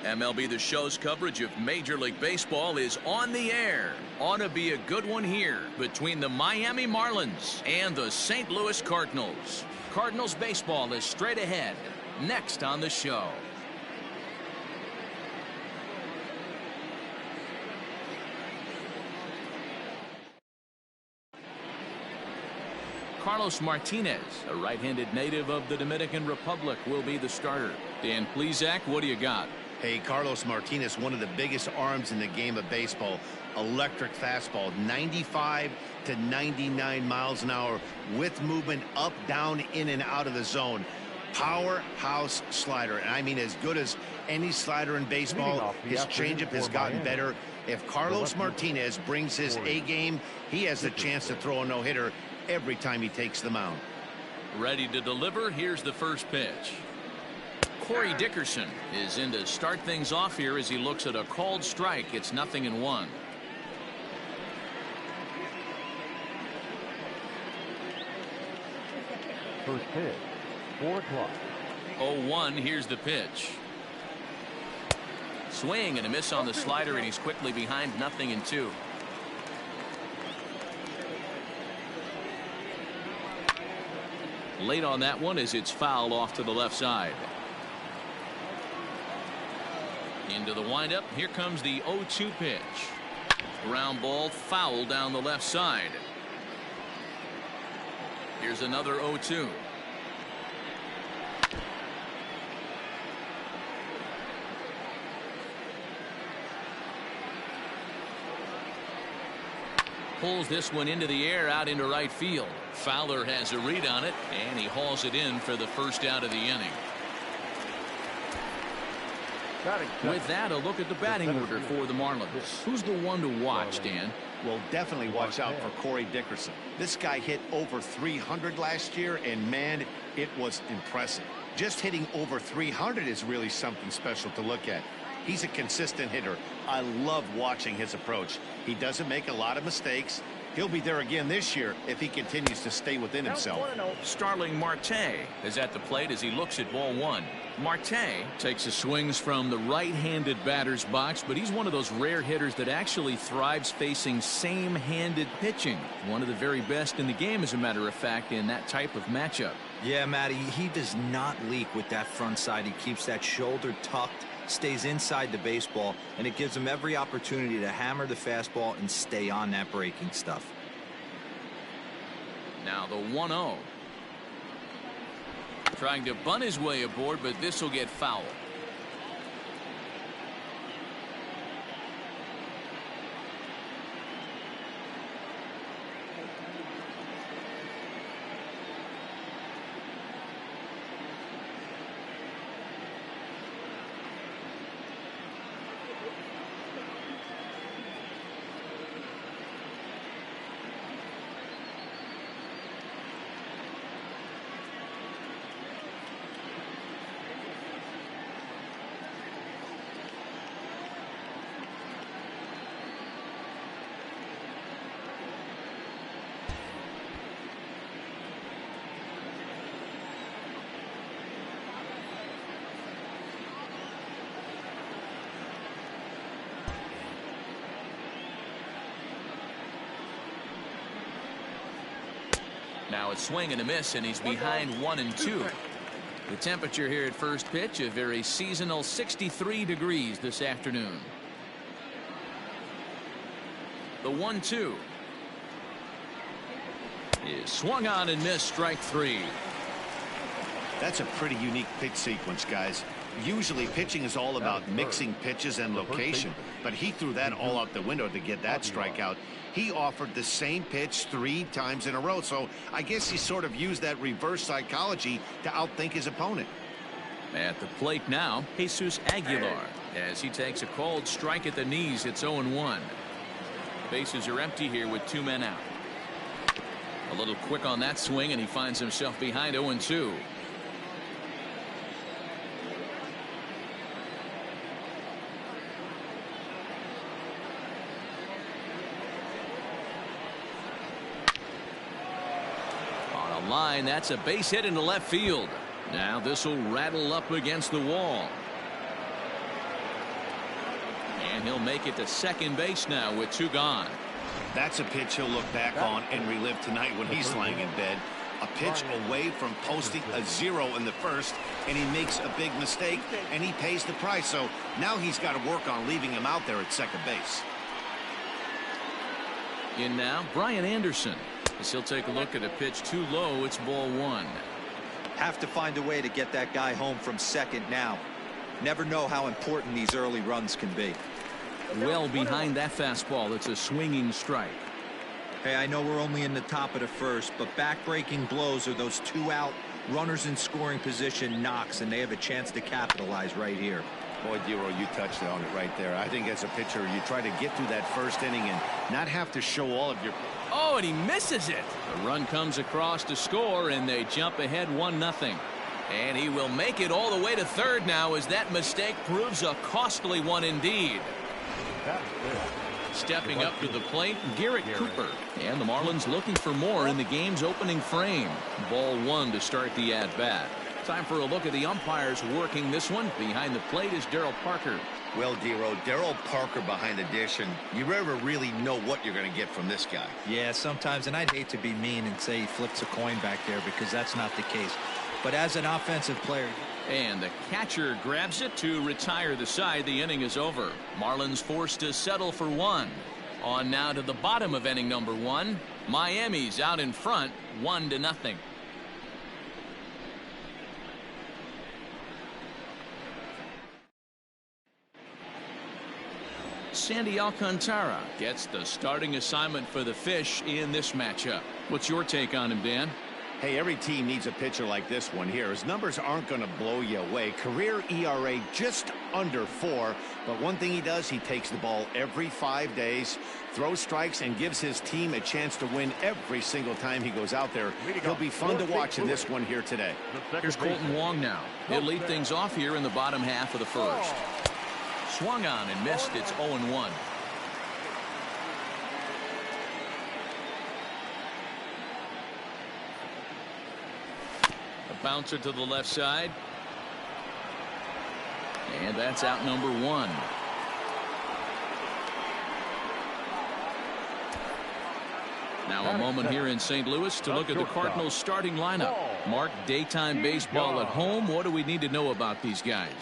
MLB The Show's coverage of Major League Baseball is on the air. Ought to be a good one here between the Miami Marlins and the St. Louis Cardinals. Cardinals baseball is straight ahead. Next on the show. Carlos Martinez, a right-handed native of the Dominican Republic, will be the starter. Dan Plesac, what do you got? Hey, Carlos Martinez, one of the biggest arms in the game of baseball. Electric fastball, 95 to 99 miles an hour with movement up, down, in, and out of the zone. Powerhouse slider, and I mean as good as any slider in baseball. His changeup has gotten better. If Carlos Martinez brings his A game, he has the chance to throw a no-hitter every time he takes the mound. Ready to deliver. Here's the first pitch. Corey Dickerson is in to start things off here as he looks at a called strike. It's 0-1. First pitch, 4 o'clock. 0-1. Here's the pitch. Swing and a miss on the slider, and he's quickly behind 0-2. Late on that one as it's fouled off to the left side. Into the windup. Here comes the 0-2 pitch. Ground ball foul down the left side. Here's another 0-2. Pulls this one into the air out into right field. Fowler has a read on it, and he hauls it in for the first out of the inning. With that, a look at the batting order for the Marlins. Who's the one to watch, Dan? Well, definitely watch out for Corey Dickerson. This guy hit over 300 last year, and man, it was impressive. Just hitting over 300 is really something special to look at. He's a consistent hitter. I love watching his approach. He doesn't make a lot of mistakes. He'll be there again this year if he continues to stay within himself. Starling Marte is at the plate as he looks at ball one. Marte takes his swings from the right-handed batter's box, but he's one of those rare hitters that actually thrives facing same-handed pitching. One of the very best in the game, as a matter of fact, in that type of matchup. Yeah, Matty, he does not leak with that front side. He keeps that shoulder tucked, stays inside the baseball, and it gives him every opportunity to hammer the fastball and stay on that breaking stuff. Now the 1-0. Trying to bunt his way aboard, but this will get foul. Now it's swing and a miss, and he's behind 1-2. The temperature here at first pitch, a very seasonal 63 degrees this afternoon. The 1-2 is swung on and missed, strike three. That's a pretty unique pitch sequence, guys. Usually pitching is all about mixing pitches and location, but he threw that all out the window to get that strikeout. He offered the same pitch 3 times in a row, so I guess he sort of used that reverse psychology to outthink his opponent. At the plate now, Jesus Aguilar, as he takes a called strike at the knees. It's 0-1. Bases are empty here with 2 men out. A little quick on that swing, and he finds himself behind 0-2. Line, that's a base hit into left field. Now this will rattle up against the wall. And he'll make it to second base now with 2 gone. That's a pitch he'll look back on and relive tonight when he's lying in bed. A pitch away from posting a 0 in the first, and he makes a big mistake, and he pays the price. So now he's got to work on leaving him out there at second base. In now, Brian Anderson, as he'll take a look at a pitch too low. It's ball 1. Have to find a way to get that guy home from second now. Never know how important these early runs can be. Well behind that fastball. It's a swinging strike. Hey, I know we're only in the top of the first, but back-breaking blows are those 2 out runners in scoring position knocks, and they have a chance to capitalize right here. Boy, Dero, you touched on it right there. I think as a pitcher, you try to get through that first inning and not have to show all of your... Oh, and he misses it. The run comes across to score, and they jump ahead 1-0. And he will make it all the way to third now, as that mistake proves a costly one indeed. Stepping up to the plate, Garrett Cooper. And the Marlins looking for more in the game's opening frame. Ball 1 to start the at-bat. Time for a look at the umpires working this one. Behind the plate is Darryl Parker. Well, Dero, Darryl Parker behind the dish, and you never really know what you're going to get from this guy. Yeah, sometimes, and I'd hate to be mean and say he flips a coin back there, because that's not the case. But as an offensive player... And the catcher grabs it to retire the side. The inning is over. Marlins forced to settle for 1. On now to the bottom of inning number 1. Miami's out in front, 1-0. Sandy Alcantara gets the starting assignment for the Fish in this matchup. What's your take on him, Dan? Hey, every team needs a pitcher like this one here. His numbers aren't going to blow you away. Career ERA just under 4. But one thing he does, he takes the ball every 5 days, throws strikes, and gives his team a chance to win every single time he goes out there. He'll be fun to watch in this one here today. Here's Colton Wong now. He'll lead things off here in the bottom half of the first. Swung on and missed. It's 0-1. Bouncer to the left side. And that's out number 1. Now a moment here in St. Louis to look at the Cardinals starting lineup. Mark, daytime baseball at home. What do we need to know about these guys?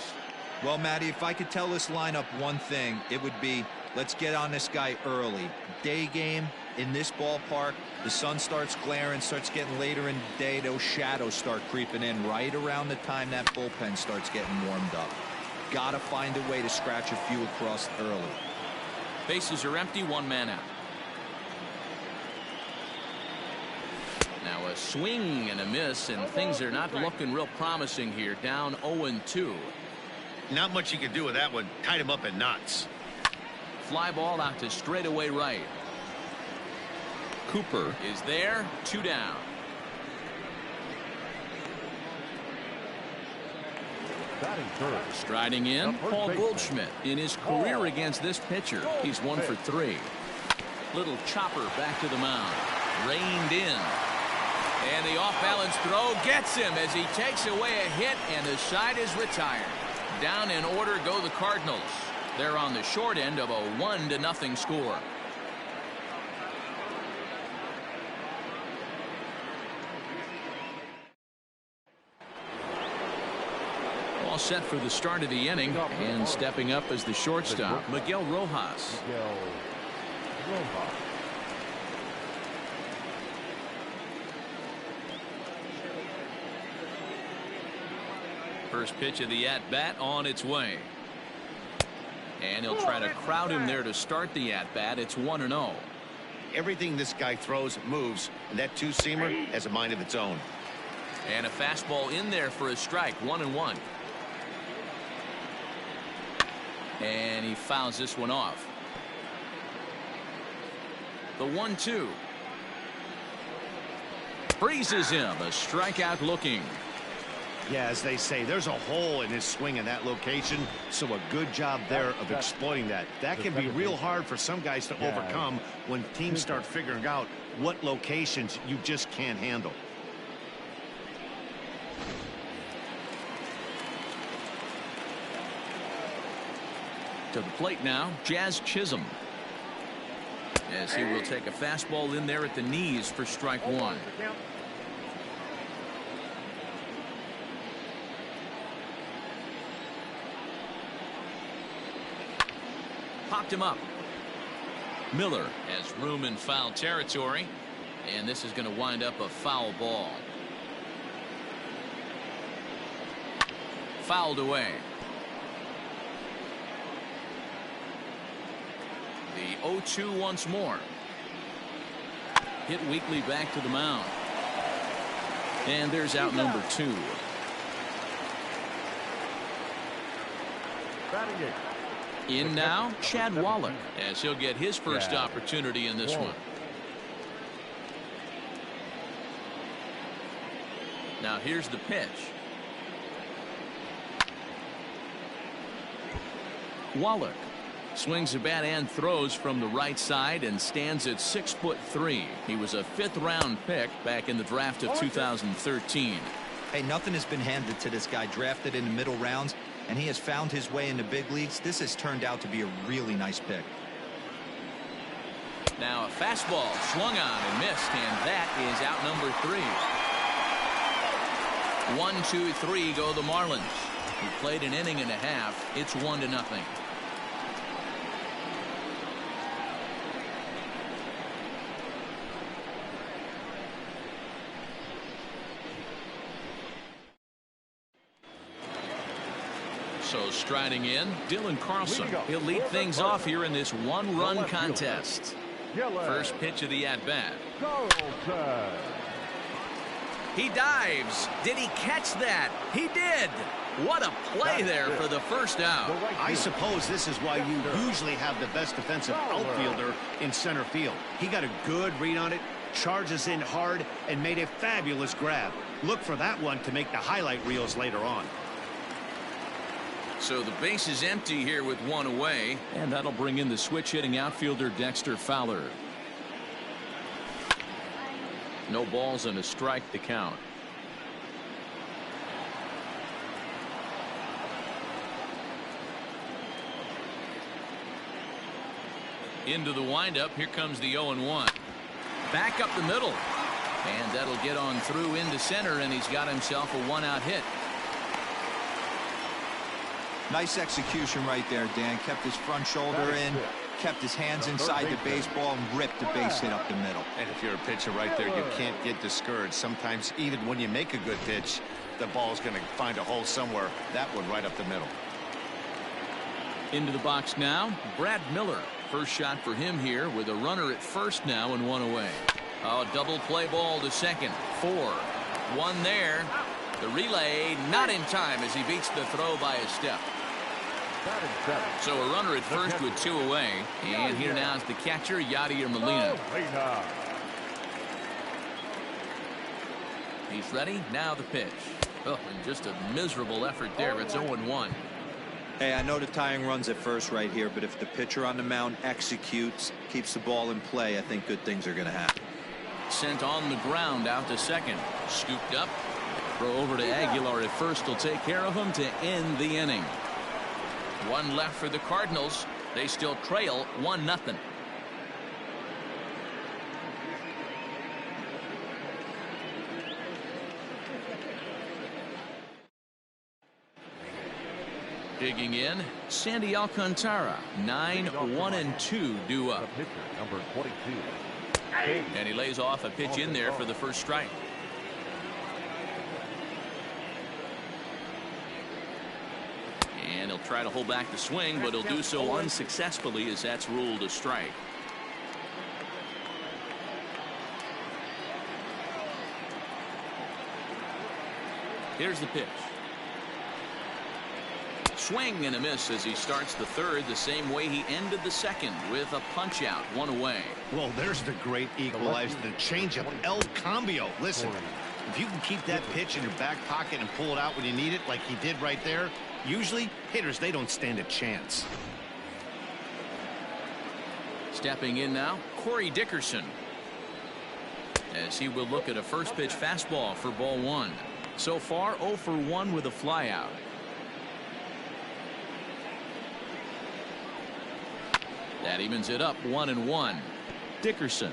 Well, Matty, if I could tell this lineup one thing, it would be, let's get on this guy early. Day game in this ballpark, the sun starts glaring, starts getting later in the day, those shadows start creeping in right around the time that bullpen starts getting warmed up. Gotta find a way to scratch a few across early. Bases are empty, 1 man out. Now a swing and a miss, and things are not looking real promising here. Down 0-2. Not much you can do with that one. Tied him up in knots. Fly ball out to straightaway right. Cooper is there. 2 down. Striding in, Paul Goldschmidt. In his career against this pitcher, he's 1 for 3. Little chopper back to the mound. Reined in. And the off-balance throw gets him as he takes away a hit, and the side is retired. Down in order go the Cardinals. They're on the short end of a 1-0 score. All set for the start of the inning, and stepping up as the shortstop, Miguel Rojas. First pitch of the at-bat on its way. And he'll try to crowd him there to start the at-bat. It's 1-0. Everything this guy throws moves, and that two-seamer has a mind of its own. And a fastball in there for a strike. 1-1. And he fouls this one off. The 1-2. Freezes him. A strikeout looking. Yeah, as they say, there's a hole in his swing in that location, so a good job there of exploiting that. That can be real hard for some guys to overcome when teams start figuring out what locations you just can't handle. To the plate now, Jazz Chisholm. As he will take a fastball in there at the knees for strike one. Popped him up. Miller has room in foul territory, and this is going to wind up a foul ball. Fouled away. The 0-2 once more. Hit weakly back to the mound. And there's out number 2. In now, Chad Wallach, as he'll get his first opportunity in this one. Now here's the pitch. Wallach swings the bat and throws from the right side and stands at 6'3". He was a 5th round pick back in the draft of 2013. Hey, nothing has been handed to this guy. Drafted in the middle rounds, and he has found his way in the big leagues. This has turned out to be a really nice pick. Now a fastball swung on and missed, and that is out number 3. 1, 2, 3 go the Marlins. He played an inning and a half. It's 1-0. So striding in, Dylan Carlson. He'll lead things off here in this one-run contest. First pitch of the at-bat. He dives. Did he catch that? He did. What a play there for the first out. I suppose this is why you usually have the best defensive outfielder in center field. He got a good read on it, charges in hard, and made a fabulous grab. Look for that one to make the highlight reels later on. So the base is empty here with 1 away, and that'll bring in the switch hitting outfielder Dexter Fowler. No balls and a strike to count. Into the windup. Here comes the 0-1. Back up the middle, and that'll get on through into center, and he's got himself a 1-out hit. Nice execution right there, Dan. Kept his front shoulder in, kept his hands inside the baseball, and ripped the base hit up the middle. And if you're a pitcher right there, you can't get discouraged. Sometimes even when you make a good pitch, the ball's going to find a hole somewhere. That one right up the middle. Into the box now, Brad Miller. First shot for him here with a runner at first now and 1 away. Oh, double play ball to second. 4. 1 there. The relay not in time as he beats the throw by a step. So a runner at first with 2 away. And here now is the catcher, Yadier Molina. He's ready. Now the pitch. Oh, and just a miserable effort there. It's 0-1. Hey, I know the tying run's at first right here, but if the pitcher on the mound executes, keeps the ball in play, I think good things are going to happen. Sent on the ground out to second. Scooped up. Throw over to Aguilar at first will take care of him to end the inning. 1 left for the Cardinals. They still trail 1-0. Digging in, Sandy Alcantara. 9-1-2 due up. Number 22. And he lays off a pitch in there for the first strike. And he'll try to hold back the swing, but he'll do so unsuccessfully as that's ruled a strike. Here's the pitch. Swing and a miss as he starts the third the same way he ended the second with a punch out, 1 away. Well, there's the great equalizer, the changeup, El Cambio. Listen, if you can keep that pitch in your back pocket and pull it out when you need it like he did right there, usually hitters, they don't stand a chance. Stepping in now, Corey Dickerson, as he will look at a first pitch fastball for ball 1. So far 0 for 1 with a flyout. That evens it up 1-1. Dickerson,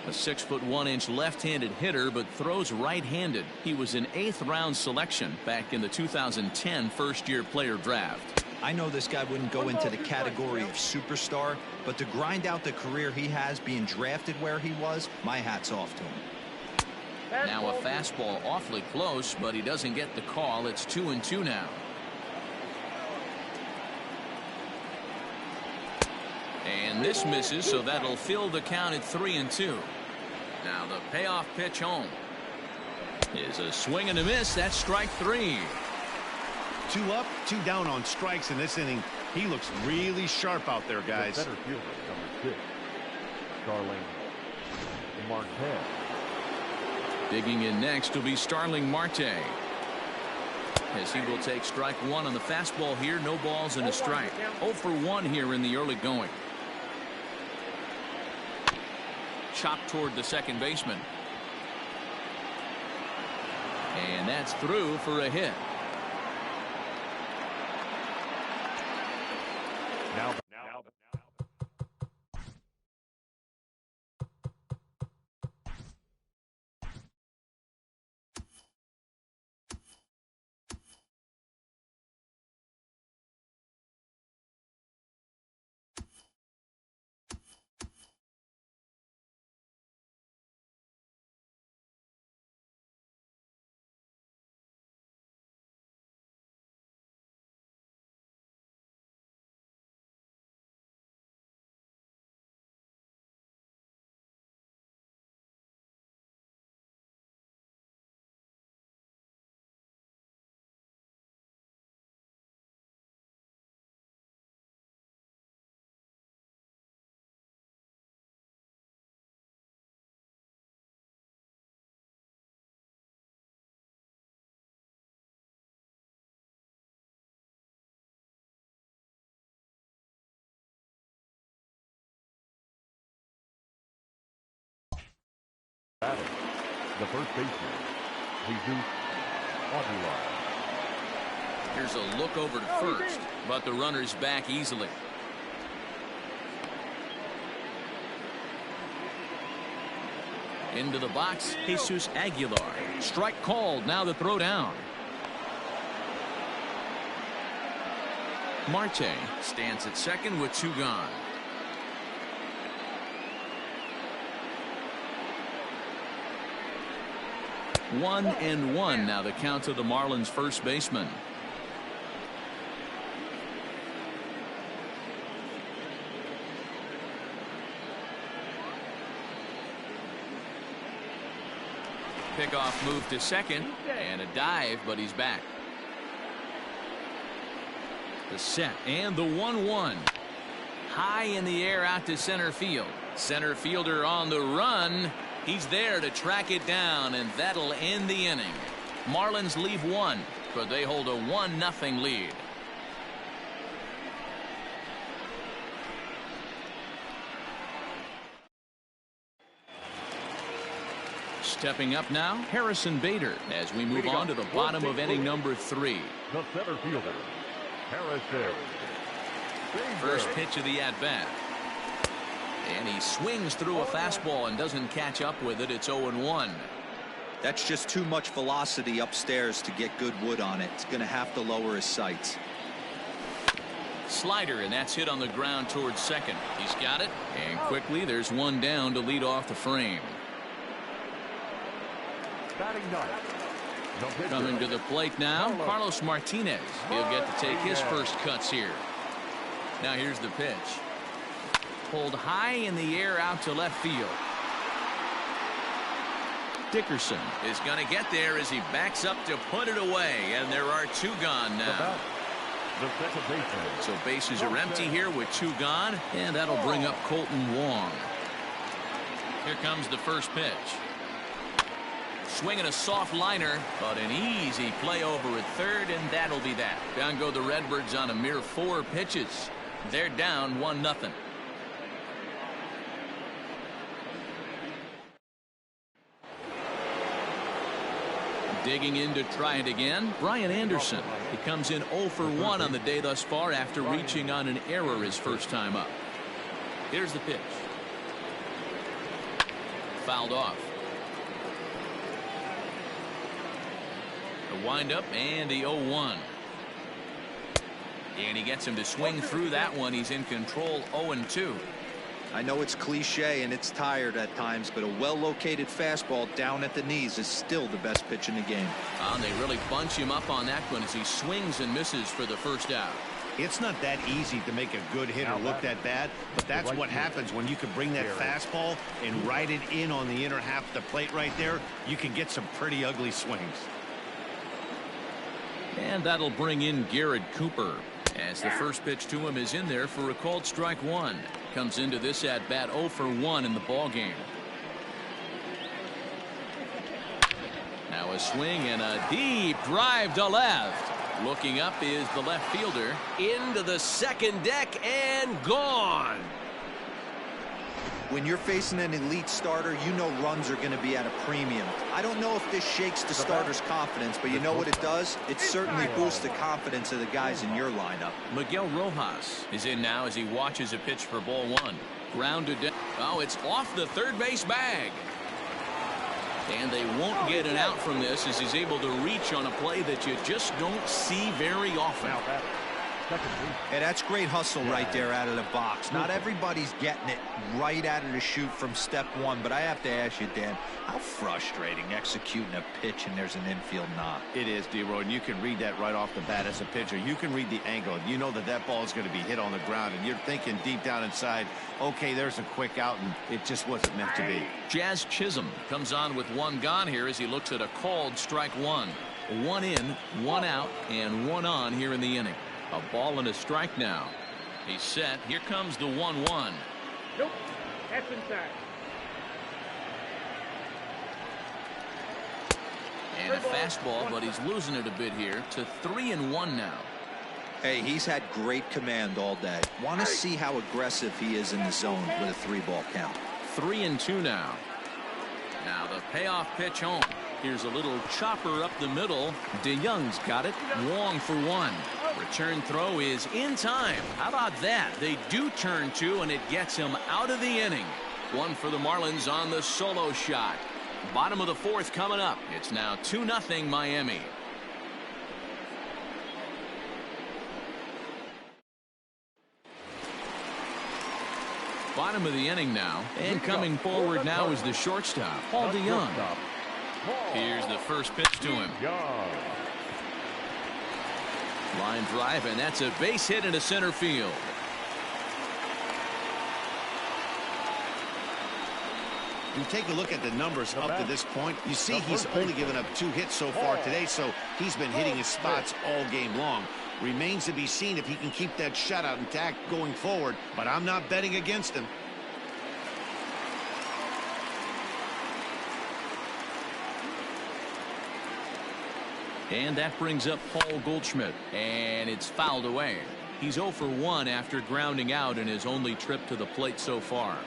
a 6'1" left-handed hitter, but throws right-handed. He was an 8th-round selection back in the 2010 first-year player draft. I know this guy wouldn't go into the category of superstar, but to grind out the career he has being drafted where he was, my hat's off to him. Now a fastball awfully close, but he doesn't get the call. It's 2-2 now. And this misses, so that'll fill the count at 3-2. Now the payoff pitch home is a swing and a miss. That's strike 3. 2 up, 2 down on strikes in this inning. He looks really sharp out there, guys. The center fielder, number 6, Starling Marte. Digging in next will be Starling Marte, as he will take strike 1 on the fastball here. No balls and a strike. 0 for 1 here in the early going. Chopped toward the second baseman. And that's through for a hit. Now. Batting, the first baseman, Jesus Aguilar. Here's a look over to first, but the runner's back easily. Into the box, Jesus Aguilar. Strike called. Now the throw down. Marte stands at second with 2 gone. One and one now the count to the Marlins first baseman. Pickoff move to second and a dive, but he's back. The set and the 1-1. High in the air out to center field. Center fielder on the run. He's there to track it down, and that'll end the inning. Marlins leave 1, but they hold a 1-0 lead. Stepping up now, Harrison Bader, as we move on to the bottom of inning number 3. The center fielder, Harrison Bader. First pitch of the at-bat. And he swings through a fastball and doesn't catch up with it. It's 0-1. That's just too much velocity upstairs to get good wood on it. It's going to have to lower his sights. Slider, and that's hit on the ground towards second. He's got it, and quickly there's one down to lead off the frame. Coming to the plate now, Carlos Martinez. He'll get to take his first cuts here. Now here's the pitch. Pulled high in the air out to left field. Dickerson is going to get there as he backs up to put it away, and there are 2 gone now. So bases are empty here with 2 gone, and that'll bring up Colton Wong. Here comes the first pitch. Swinging a soft liner, but an easy play over at third, and that'll be that. Down go the Redbirds on a mere 4 pitches. They're down 1-0. Digging in to try it again, Brian Anderson. He comes in 0 for 1 on the day thus far after reaching on an error his first time up. Here's the pitch. Fouled off. The windup and the 0-1. And he gets him to swing through that one. He's in control. 0-2. I know it's cliche and it's tired at times, but a well-located fastball down at the knees is still the best pitch in the game. And they really bunch him up on that one as he swings and misses for the first out. It's not that easy to make a good hitter look that bad, but that's what happens when you can bring that fastball and ride it in on the inner half of the plate right there. You can get some pretty ugly swings. And that'll bring in Garrett Cooper, as the first pitch to him is in there for a called strike one. Comes into this at bat 0 for 1 in the ball game. Now a swing and a deep drive to left. Looking up is the left fielder. Into the second deck and gone. When you're facing an elite starter, you know runs are going to be at a premium. I don't know if this shakes the starter's confidence, but you know what it does? It certainly boosts the confidence of the guys in your lineup. Miguel Rojas is in now as he watches a pitch for ball one. Grounded down. Oh, it's off the third base bag. And they won't get an out from this as he's able to reach on a play that you just don't see very often. Hey, that's great hustle right there out of the box. Not everybody's getting it right out of the chute from step one, but I have to ask you, Dan, how frustrating executing a pitch and there's an infield knock. It is, D-Roy, and you can read that right off the bat as a pitcher. You can read the angle. You know that that ball is going to be hit on the ground, and you're thinking deep down inside, okay, there's a quick out, and it just wasn't meant to be. Jazz Chisholm comes on with one gone here as he looks at a called strike one. 1 in, 1 out, and 1 on here in the inning. A ball and a strike now. He's set. Here comes the 1-1. Nope. That's inside. And a fastball, but he's losing it a bit here to 3-1 now. Hey, he's had great command all day. Want to see how aggressive he is in the zone with a 3-ball count. 3-2 now. Now the payoff pitch home. Here's a little chopper up the middle. DeYoung's got it. Wong for 1. Return throw is in time. How about that? They do turn 2, and it gets him out of the inning. 1 for the Marlins on the solo shot. Bottom of the 4th coming up. It's now 2-0 Miami. Bottom of the inning now. And coming forward now is the shortstop, Paul DeYoung. Here's the first pitch to him. Line drive, and that's a base hit into center field. You take a look at the numbers up to this point. You see he's only given up 2 hits so far today, so he's been hitting his spots all game long. Remains to be seen if he can keep that shutout intact going forward, but I'm not betting against him. And that brings up Paul Goldschmidt, and it's fouled away. He's 0 for 1 after grounding out in his only trip to the plate so far.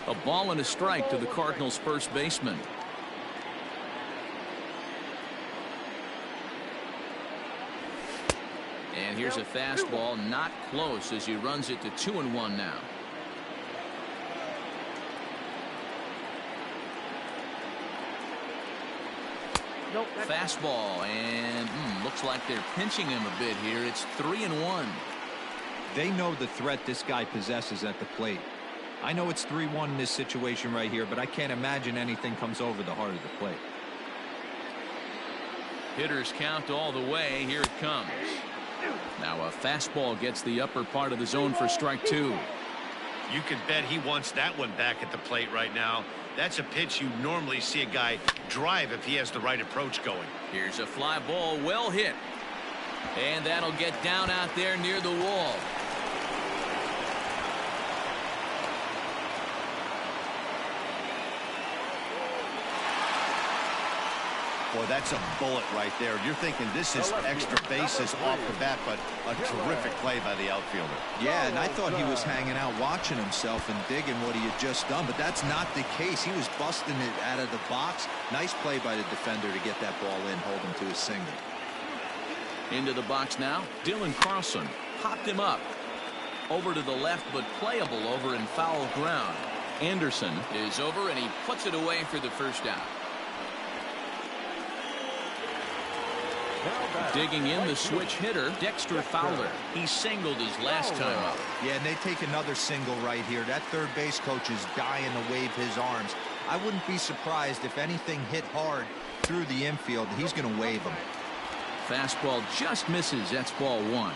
A ball and a strike to the Cardinals' first baseman. And here's a fastball, not close, as he runs it to 2-1 now. Fastball, and looks like they're pinching him a bit here. It's 3-1. They know the threat this guy possesses at the plate. I know it's 3-1 in this situation right here, but I can't imagine anything comes over the heart of the plate. Hitters count all the way. Here it comes. Now a fastball gets the upper part of the zone for strike 2. You can bet he wants that one back at the plate right now. That's a pitch you normally see a guy drive if he has the right approach going. Here's a fly ball, well hit. And that'll get down out there near the wall. Boy, that's a bullet right there. You're thinking this is extra bases off the bat, but a terrific play by the outfielder. Yeah, and I thought he was hanging out watching himself and digging what he had just done, but that's not the case. He was busting it out of the box. Nice play by the defender to get that ball in, hold him to his single. Into the box now. Dylan Carlson popped him up. Over to the left, but playable over in foul ground. Anderson is over, and he puts it away for the first out. Digging in, the switch hitter, Dexter Fowler. He singled his last time up. Yeah, and they take another single right here. That third base coach is dying to wave his arms. I wouldn't be surprised if anything hit hard through the infield. He's going to wave them. Fastball just misses. That's ball one.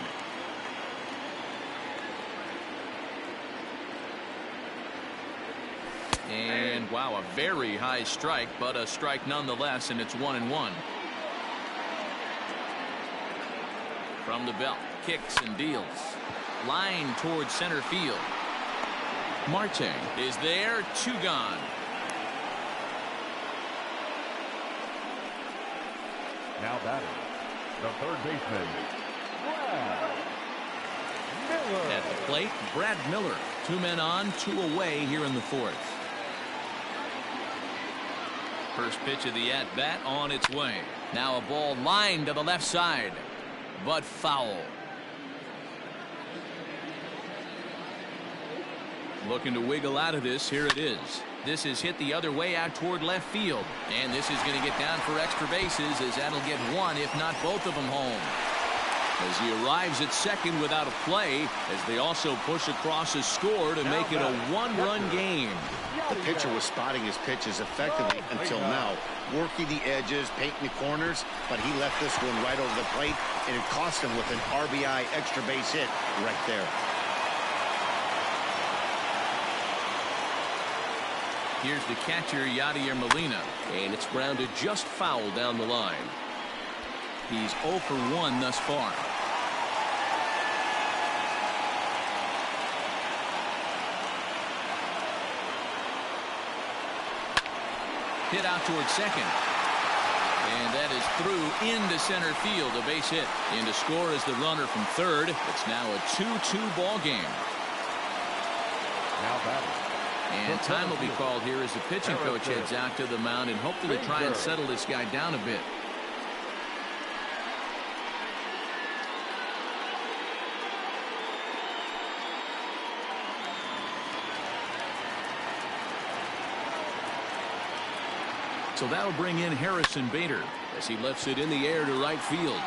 And wow, a very high strike, but a strike nonetheless, and it's 1-1. From the belt, kicks and deals. Line towards center field. Marte is there, 2 gone. Now batting, the third baseman, Brad Miller. At the plate, Brad Miller. 2 men on, 2 away here in the 4th. First pitch of the at-bat on its way. Now a ball lined to the left side, but foul. Looking to wiggle out of this. Here it is. This is hit the other way out toward left field. And this is going to get down for extra bases, as that'll get one, if not both of them, home. As he arrives at second without a play, as they also push across a score to make it a 1-run game. The pitcher was spotting his pitches effectively until now, working the edges, painting the corners, but he left this one right over the plate, and it cost him with an RBI extra base hit right there. Here's the catcher, Yadier Molina, and it's grounded just foul down the line. He's 0 for 1 thus far. Hit out towards second. And that is through into center field, a base hit. In to score is the runner from third. It's now a 2-2 ball game. Now batting. And time will be called here as the pitching coach heads out to the mound and hopefully try and settle this guy down a bit. So that'll bring in Harrison Bader as he lifts it in the air to right field.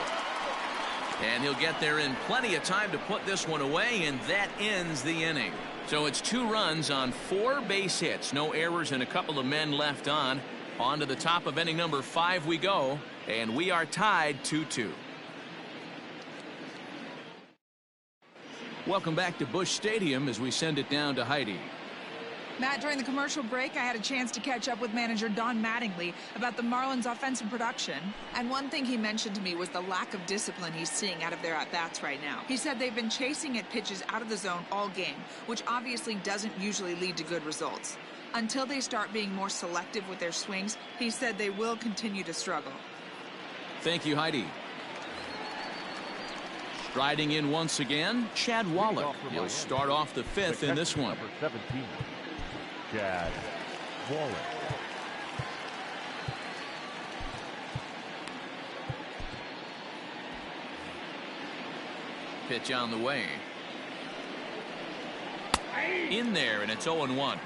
And he'll get there in plenty of time to put this one away, and that ends the inning. So it's 2 runs on 4 base hits, no errors, and a couple of men left on. On to the top of inning number 5 we go, and we are tied 2-2. Welcome back to Busch Stadium as we send it down to Heidi. Matt, during the commercial break, I had a chance to catch up with manager Don Mattingly about the Marlins' offensive production. And one thing he mentioned to me was the lack of discipline he's seeing out of their at-bats right now. He said they've been chasing at pitches out of the zone all game, which obviously doesn't usually lead to good results. Until they start being more selective with their swings, he said they will continue to struggle. Thank you, Heidi. Striding in once again, Chad Wallach. He'll start off the 5th in this one. Number 17. Chad Wallach. Pitch on the way. In there, and it's 0-1.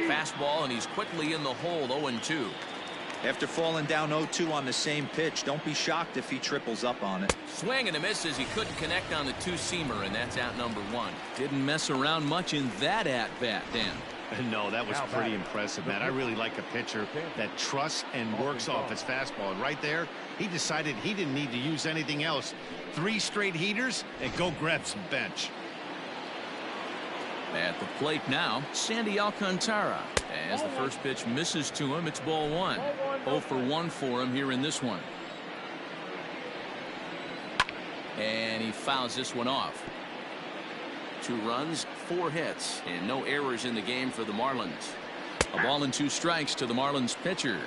Fastball, and he's quickly in the hole, 0-2. After falling down 0-2 on the same pitch, don't be shocked if he triples up on it. Swing and a miss as he couldn't connect on the 2-seamer, and that's out number 1. Didn't mess around much in that at-bat, Dan. No, that was pretty impressive, man. I really like a pitcher that trusts and works off his fastball. And right there, he decided he didn't need to use anything else. 3 straight heaters and go grab some bench. At the plate now, Sandy Alcantara. As the first pitch misses to him, it's ball 1. 0 for 1 for him here in this one. And he fouls this one off. 2 runs, 4 hits, and no errors in the game for the Marlins. A ball and 2 strikes to the Marlins pitcher.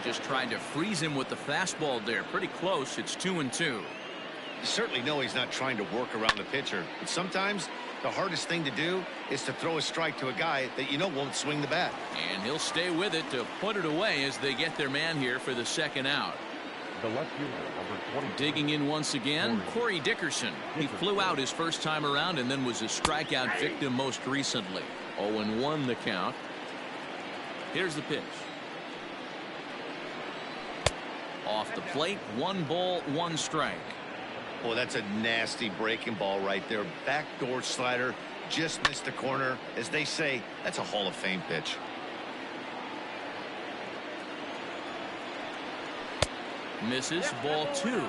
Just trying to freeze him with the fastball there. Pretty close. It's 2-2. You certainly know he's not trying to work around the pitcher, but sometimes The hardest thing to do is to throw a strike to a guy that you know won't swing the bat. And he'll stay with it to put it away as they get their man here for the second out. The left fielder, number 20. Digging in once again, Corey Dickerson. He flew out his first time around and then was a strikeout victim most recently. 0-1 the count. Here's the pitch. Off the plate, 1 ball, 1 strike. Oh, that's a nasty breaking ball right there. Backdoor slider, just missed the corner. As they say, that's a Hall of Fame pitch. Misses, ball 2.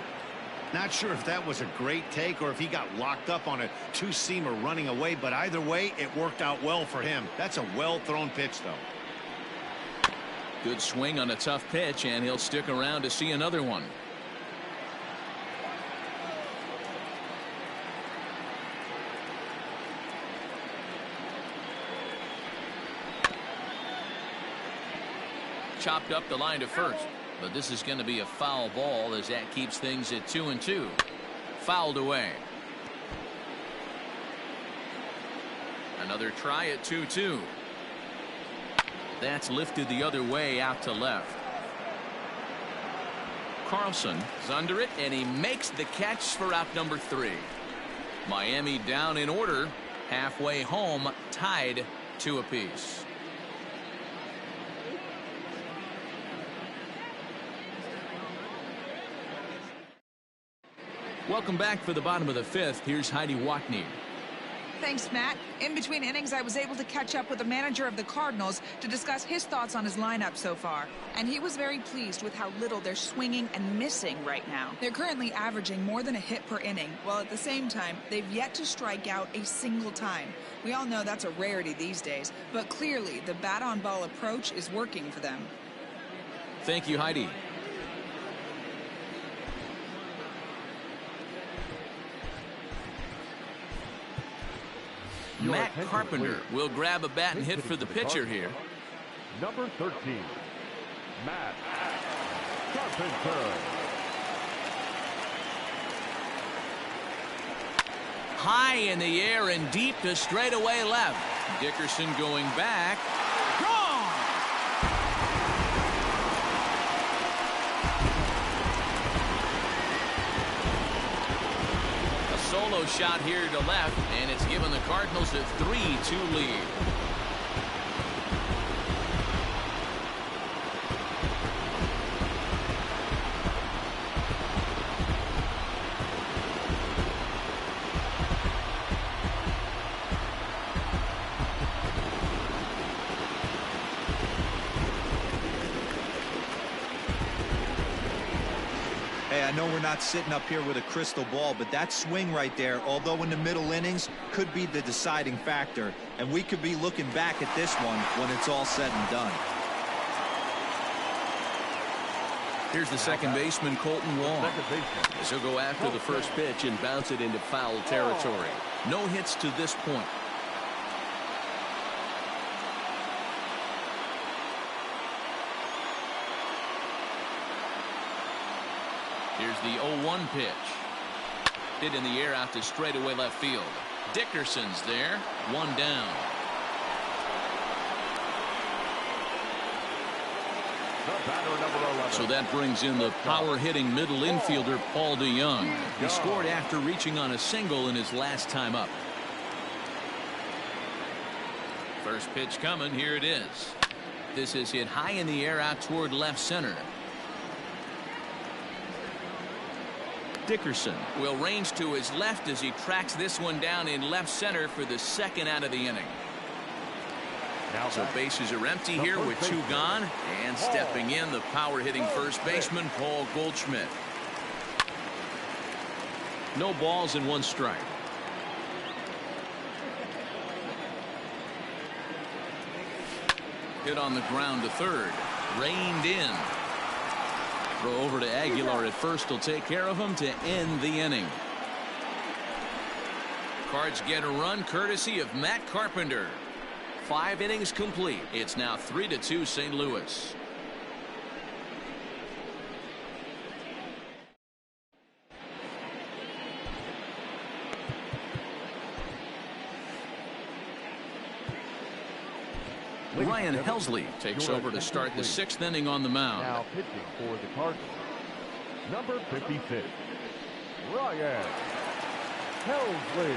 Not sure if that was a great take or if he got locked up on a two-seamer running away, but either way, it worked out well for him. That's a well-thrown pitch, though. Good swing on a tough pitch, and he'll stick around to see another one. Chopped up the line to first, but this is going to be a foul ball as that keeps things at 2-2. Fouled away. Another try at 2-2. That's lifted the other way out to left. Carlson is under it, and he makes the catch for out number 3. Miami down in order, halfway home, tied 2 apiece. Welcome back for the bottom of the 5th. Here's Heidi Watney. Thanks, Matt. In between innings, I was able to catch up with the manager of the Cardinals to discuss his thoughts on his lineup so far. And he was very pleased with how little they're swinging and missing right now. They're currently averaging more than a hit per inning, while at the same time, they've yet to strike out a single time. We all know that's a rarity these days, but clearly the bat-on-ball approach is working for them. Thank you, Heidi. Matt Carpenter will grab a bat and hit for the pitcher here. Number 13, Matt Carpenter. High in the air and deep to straightaway left. Dickerson going back. Gone! A solo shot here to left, and it's given the Cardinals a 3-2 lead. I know we're not sitting up here with a crystal ball, but that swing right there, although in the middle innings, could be the deciding factor. And we could be looking back at this one when it's all said and done. Here's the second baseman, Colton Wong. As he'll go after the first pitch and bounce it into foul territory. No hits to this point. Here's the 0-1 pitch. Hit in the air out to straightaway left field. Dickerson's there. 1 down. So that brings in the power-hitting middle infielder, Paul DeYoung. He scored after reaching on a single in his last time up. First pitch coming. Here it is. This is hit high in the air out toward left center. Dickerson will range to his left as he tracks this one down in left center for the second out of the inning. So bases are empty here with 2 gone, and stepping in the power-hitting first baseman, Paul Goldschmidt. No balls and 1 strike. Hit on the ground to third. Reined in. Throw over to Aguilar at first will take care of him to end the inning. Cards get a run courtesy of Matt Carpenter. 5 innings complete. It's now 3-2 St. Louis. Ryan Helsley takes over to start the 6th inning on the mound. Now pitching for the Cardinals, number 56, Ryan Helsley.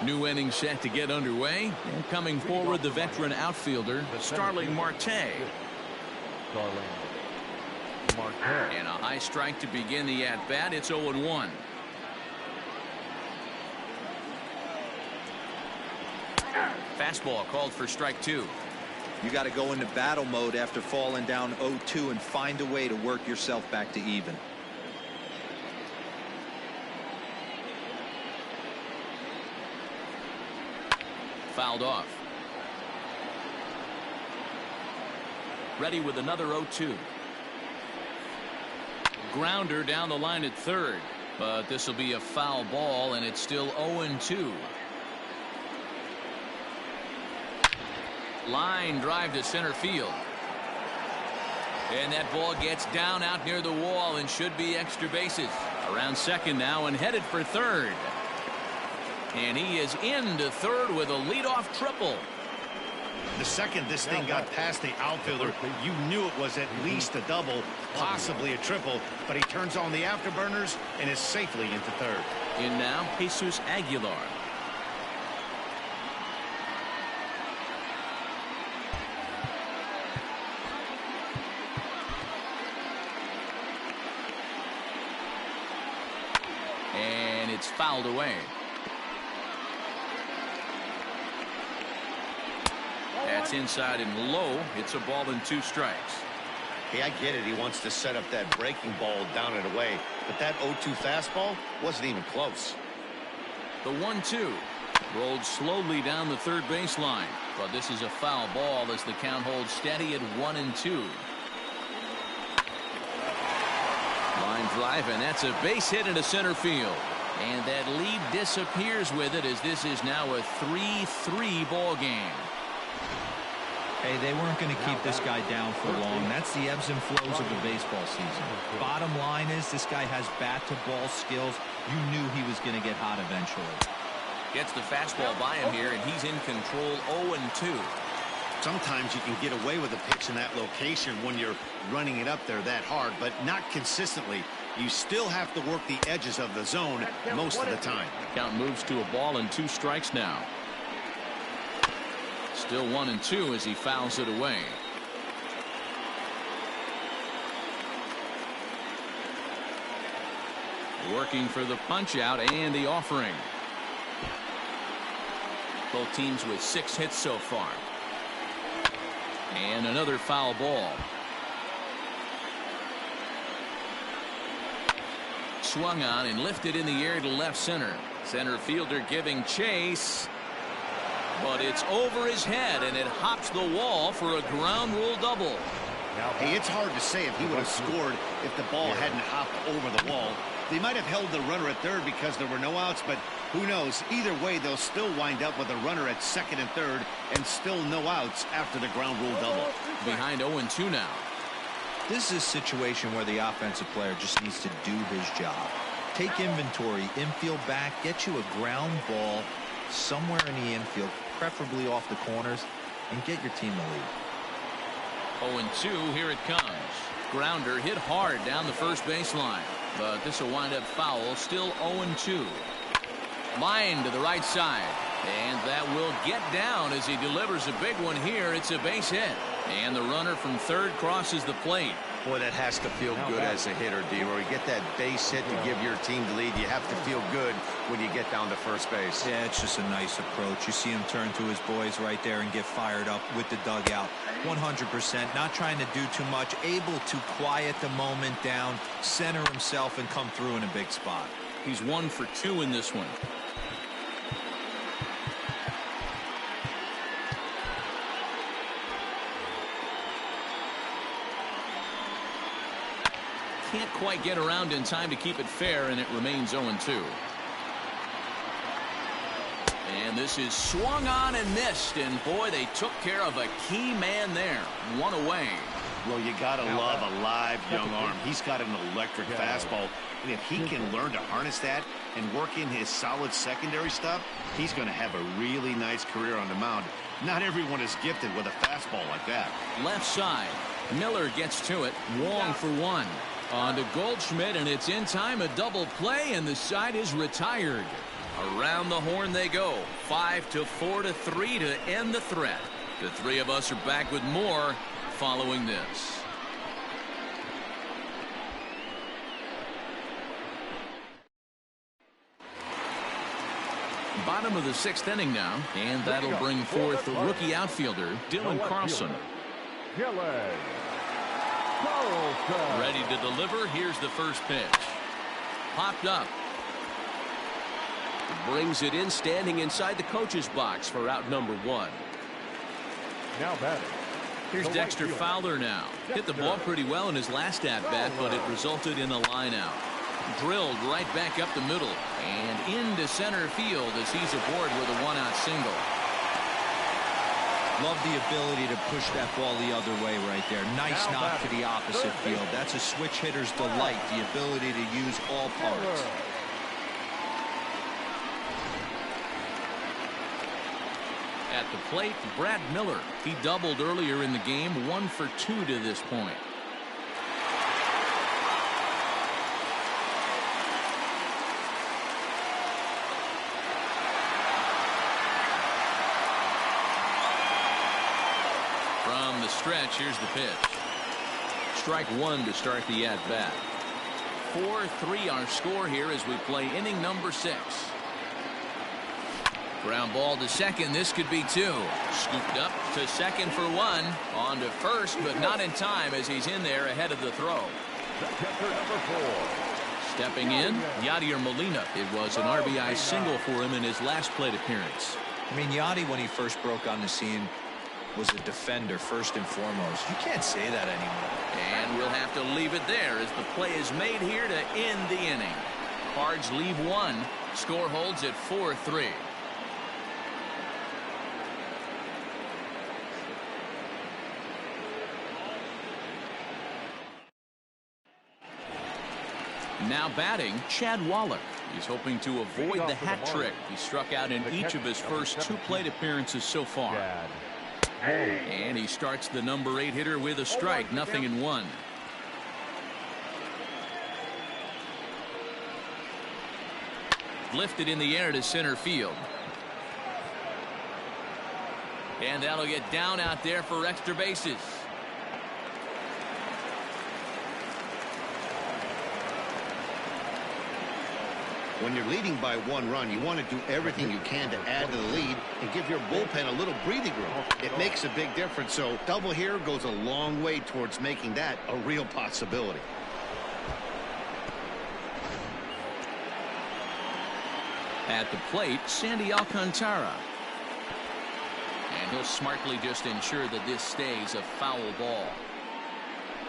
New inning set to get underway. And coming forward, the veteran outfielder, Starling Marte. Starling Marte. And a high strike to begin the at-bat. It's 0-1. Fastball called for strike 2. You got to go into battle mode after falling down 0-2 and find a way to work yourself back to even. Fouled off. Ready with another 0-2. Grounder down the line at third, but this will be a foul ball, and it's still 0-2. Line drive to center field. And that ball gets down out near the wall and should be extra bases. Around second now and headed for third. And he is into third with a leadoff triple. The second this thing got past the outfielder, you knew it was at least a double, possibly a triple, but he turns on the afterburners and is safely into third. In now, Jesus Aguilar. And it's fouled away. That's inside and low. It's a ball and 2 strikes. Hey, I get it. He wants to set up that breaking ball down and away, but that 0-2 fastball wasn't even close. The 1-2 rolled slowly down the third baseline, but this is a foul ball as the count holds steady at 1-2. Line drive, and that's a base hit into center field. And that lead disappears with it as this is now a 3-3 ball game. Hey, they weren't going to keep this guy down for long. That's the ebbs and flows of the baseball season. Bottom line is this guy has bat-to-ball skills. You knew he was going to get hot eventually. Gets the fastball by him here, and he's in control 0-2. Sometimes you can get away with a pitch in that location when you're running it up there that hard, but not consistently. You still have to work the edges of the zone most of the time. Count moves to a ball and 2 strikes now. Still 1-2 as he fouls it away. Working for the punch out and the offering. Both teams with 6 hits so far. And another foul ball. Swung on and lifted in the air to left center. Center fielder giving chase. But it's over his head, and it hops the wall for a ground rule double. Hey, it's hard to say if he would have scored if the ball hadn't hopped over the wall. They might have held the runner at third because there were no outs, but who knows? Either way, they'll still wind up with a runner at second and third and still no outs after the ground rule double. Behind 0-2 now. This is a situation where the offensive player just needs to do his job. Take inventory, infield back, get you a ground ball somewhere in the infield, preferably off the corners, and get your team the lead. 0-2. Here it comes. Grounder hit hard down the first baseline, but this will wind up foul. Still 0-2. Line to the right side, and that will get down as he delivers a big one here. It's a base hit, and the runner from third crosses the plate. Boy, that has to feel good as a hitter, D. Where you get that base hit to give your team the lead, you have to feel good when you get down to first base. Yeah, it's just a nice approach. You see him turn to his boys right there and get fired up with the dugout. 100%, not trying to do too much, able to quiet the moment down, center himself, and come through in a big spot. He's 1 for 2 in this one. Can't quite get around in time to keep it fair, and it remains 0-2. And this is swung on and missed, and boy, they took care of a key man there. 1 away. Well, you gotta love a live young arm. He's got an electric fastball, and if he can learn to harness that and work in his solid secondary stuff, he's going to have a really nice career on the mound. Not everyone is gifted with a fastball like that. Left side, Miller gets to it. Wong for 1. On to Goldschmidt, and it's in time. A double play, and the side is retired. Around the horn they go. 5-4-3 to end the threat. The three of us are back with more following this. Bottom of the 6th inning now, and that'll bring forth the rookie outfielder, Dylan Carlson. Ready to deliver. Here's the first pitch. Popped up. Brings it in, standing inside the coach's box for out number 1. Now batting. Here's Dexter Fowler now. Hit the ball pretty well in his last at-bat, but it resulted in a line out. Drilled right back up the middle and into center field as he's aboard with a 1-out single. Love the ability to push that ball the other way right there. Nice knock to the opposite field. That's a switch hitter's delight, the ability to use all parts. At the plate, Brad Miller. He doubled earlier in the game, 1 for 2 to this point. From the stretch, here's the pitch. Strike 1 to start the at-bat. 4-3 our score here as we play inning number 6. Ground ball to second. This could be 2. Scooped up to second for 1. On to first, but not in time as he's in there ahead of the throw. Stepping in, Yadier Molina. It was an RBI single for him in his last plate appearance. I mean, Yadi, when he first broke on the scene, was a defender first and foremost. You can't say that anymore. And we'll have to leave it there as the play is made here to end the inning. Cards leave 1. Score holds at 4-3. Now batting, Chad Wallach. He's hoping to avoid the hat trick. He struck out in each of his first 2 plate appearances so far. And he starts the number 8 hitter with a strike, 0-1. Lifted in the air to center field. And that'll get down out there for extra bases. When you're leading by 1 run, you want to do everything you can to add to the lead and give your bullpen a little breathing room. It makes a big difference, so double here goes a long way towards making that a real possibility. At the plate, Sandy Alcantara. And he'll smartly just ensure that this stays a foul ball.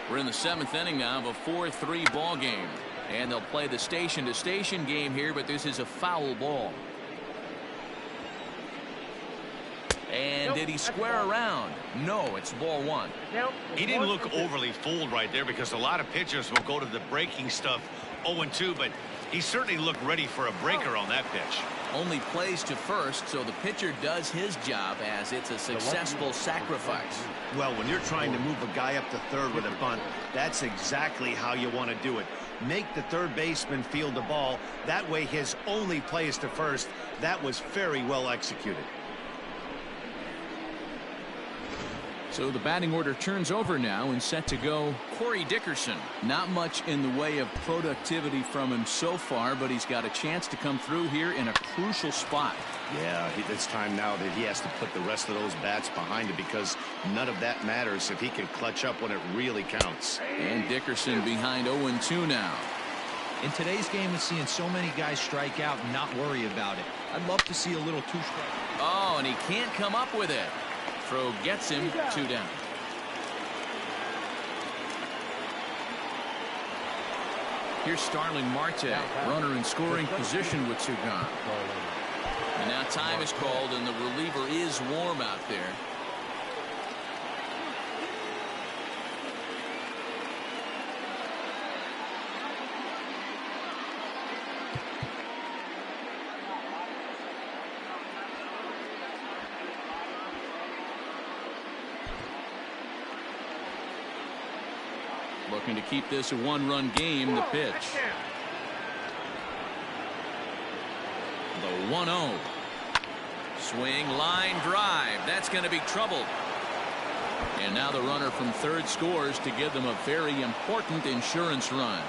We're in the 7th inning now of a 4-3 ball game. And they'll play the station-to-station game here, but this is a foul ball. And did he square around? No, it's ball 1. He didn't look overly fooled right there because a lot of pitchers will go to the breaking stuff 0-2, but He certainly looked ready for a breaker on that pitch. Only plays to first, so the pitcher does his job as it's a successful sacrifice. Well, when you're trying to move a guy up to third with a bunt, that's exactly how you want to do it. Make the third baseman field the ball. That way his only play is to first. That was very well executed. So the batting order turns over now and set to go Corey Dickerson. Not much in the way of productivity from him so far, but he's got a chance to come through here in a crucial spot. Yeah, it's time now that he has to put the rest of those bats behind him, because none of that matters if he can clutch up when it really counts. And Dickerson behind 0-2 now. In today's game, we're seeing so many guys strike out and not worry about it. I'd love to see a little two-strike. Oh, and he can't come up with it. Throw gets him 2 down. Here's Starling Marte, runner in scoring position with 2 gone. And now time is called, and the reliever is warm out there. Looking to keep this a 1-run game. The pitch. The 1-0. Swing, line drive. That's going to be trouble. And now the runner from third scores to give them a very important insurance run.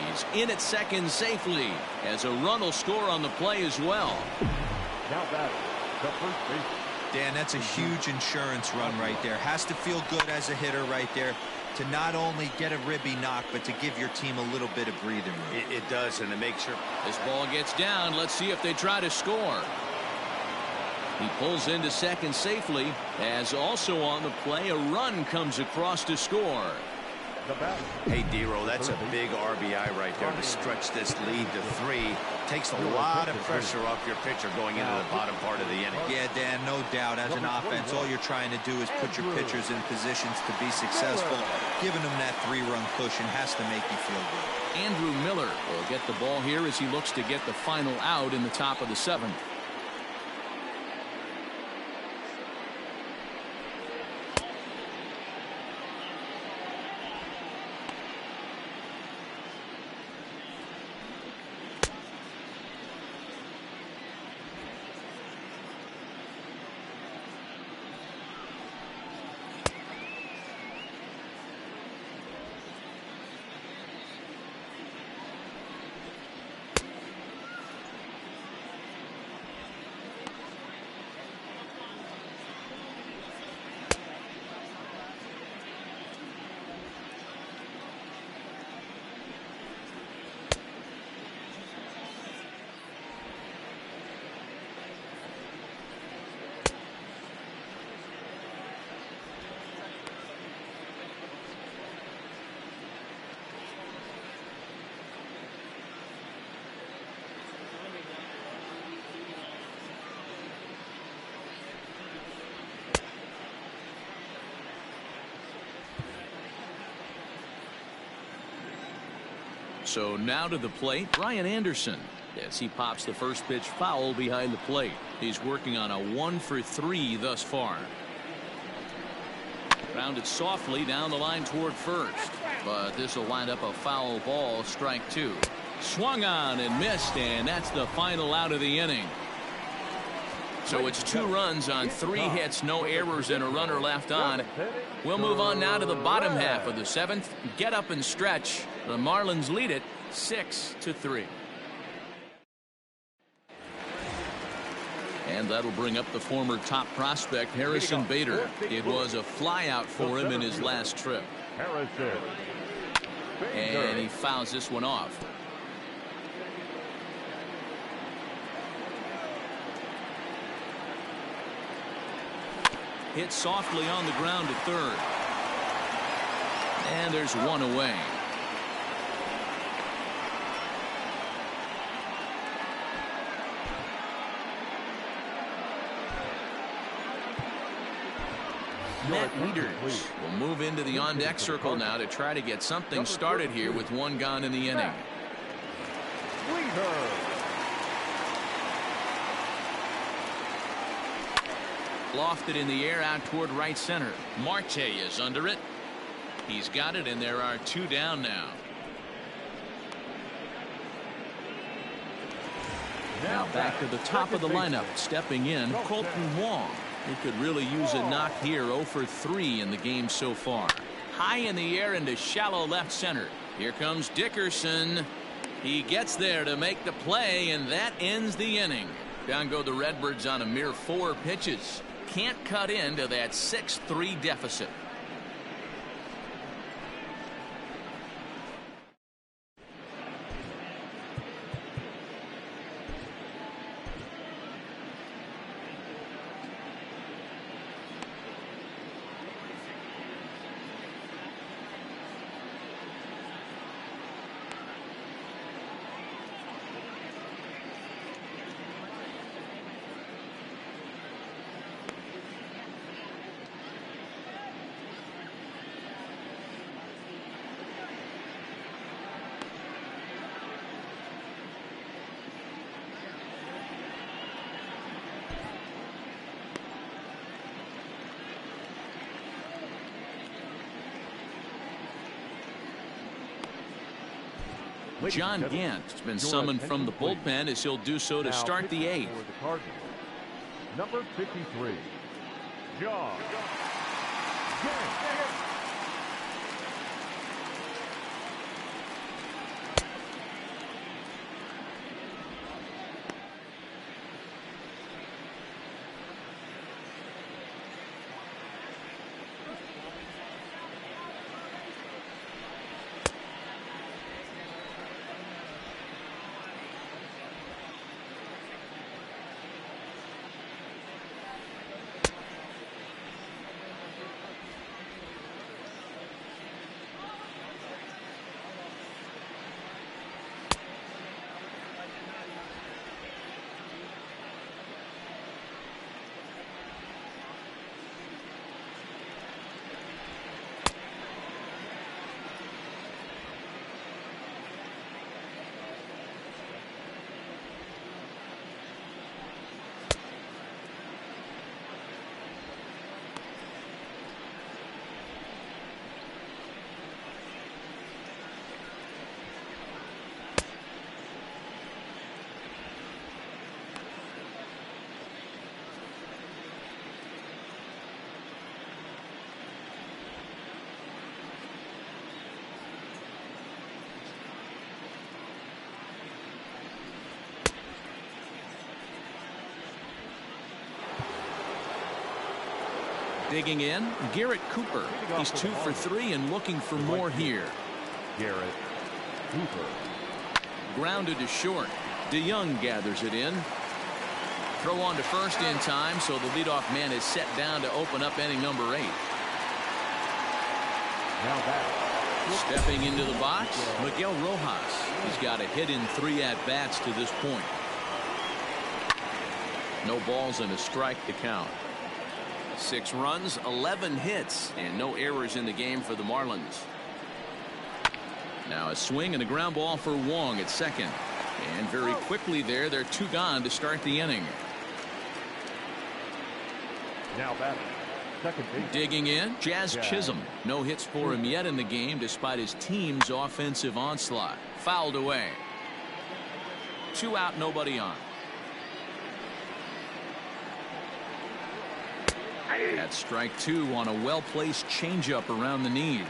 He's in at second safely, as a run will score on the play as well. Now batter, the first base. Dan, that's a huge insurance run right there. Has to feel good as a hitter right there, to not only get a ribby knock, but to give your team a little bit of breathing room. It does, and to make sure. This ball gets down. Let's see if they try to score. He pulls into second safely, as also on the play a run comes across to score. Hey, Dero, that's a big RBI right there to stretch this lead to 3. Takes a lot of pressure off your pitcher going into the bottom part of the inning. Yeah, Dan, no doubt. As an offense, all you're trying to do is put your pitchers in positions to be successful. Giving them that 3-run cushion has to make you feel good. Andrew Miller will get the ball here as he looks to get the final out in the top of the 7th. So now to the plate, Ryan Anderson, as he pops the first pitch foul behind the plate. He's working on a 1-for-3 thus far. Grounded softly down the line toward first, but this will wind up a foul ball, strike 2. Swung on and missed, and that's the final out of the inning. So it's 2 runs on 3 hits, no errors, and a runner left on. We'll move on now to the bottom half of the 7th. Get up and stretch. The Marlins lead it 6-3. And that'll bring up the former top prospect Harrison Bader. It was a flyout for him in his last trip. And he fouls this one off. Hit softly on the ground to third. And there's one away. Matt Wieters will move into the on-deck circle now to try to get something started here with 1 gone in the inning. curve. Lofted in the air out toward right center. Marte is under it. He's got it, and there are 2 down now. Now back to the top of the lineup. Stepping in, Colton Wong. He could really use a knock here. 0 for 3 in the game so far. High in the air into shallow left center. Here comes Dickerson. He gets there to make the play, and that ends the inning. Down go the Redbirds on a mere 4 pitches. Can't cut into that 6-3 deficit. John Gant's been summoned from the bullpen as he'll do so to start the 8th. For the Cardinals, number 53, John Gant. Digging in, Garrett Cooper. He's 2 for 3 and looking for more here. Garrett Cooper. Grounded to short. DeYoung gathers it in. Throw on to first in time, so the leadoff man is set down to open up inning number 8. Now back. Stepping into the box, Miguel Rojas. He's got a hit in 3 at-bats to this point. No balls and a strike to count. 6 runs, 11 hits, and no errors in the game for the Marlins. Now a swing and a ground ball for Wong at second. And very quickly there, they're 2 gone to start the inning. Now batting, second base. Digging in, Jazz Chisholm. No hits for him yet in the game despite his team's offensive onslaught. Fouled away. 2 out, nobody on. That's strike 2 on a well-placed changeup around the knees.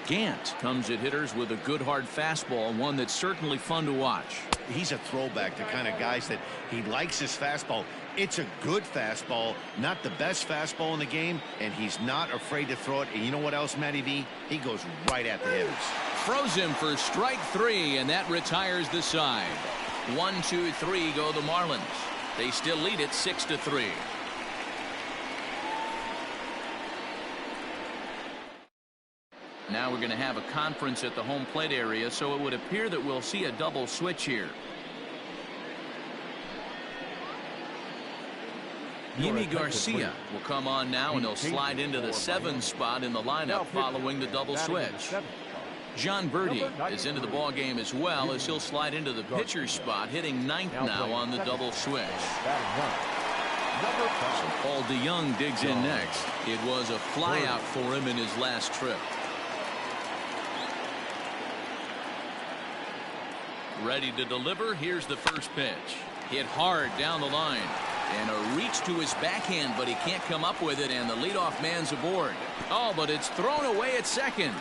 Gant comes at hitters with a good hard fastball, one that's certainly fun to watch. He's a throwback to kind of guys that he likes his fastball. It's a good fastball, not the best fastball in the game, and he's not afraid to throw it. And you know what else, Matty V? He goes right at the hitters. Froze him for strike 3, and that retires the side. 1, 2, 3 go the Marlins. They still lead it 6-3. Now we're going to have a conference at the home plate area, so it would appear that we'll see a double switch here. Yimi Garcia will come on now, and he'll slide into the 7th spot in the lineup following the double switch. John Birdie is into the ball game as well, as he'll slide into the pitcher's spot, hitting ninth now on the double switch. So Paul DeYoung digs in next. It was a flyout for him in his last trip. Ready to deliver. Here's the first pitch. Hit hard down the line. And a reach to his backhand, but he can't come up with it, and the leadoff man's aboard. Oh, but it's thrown away at second.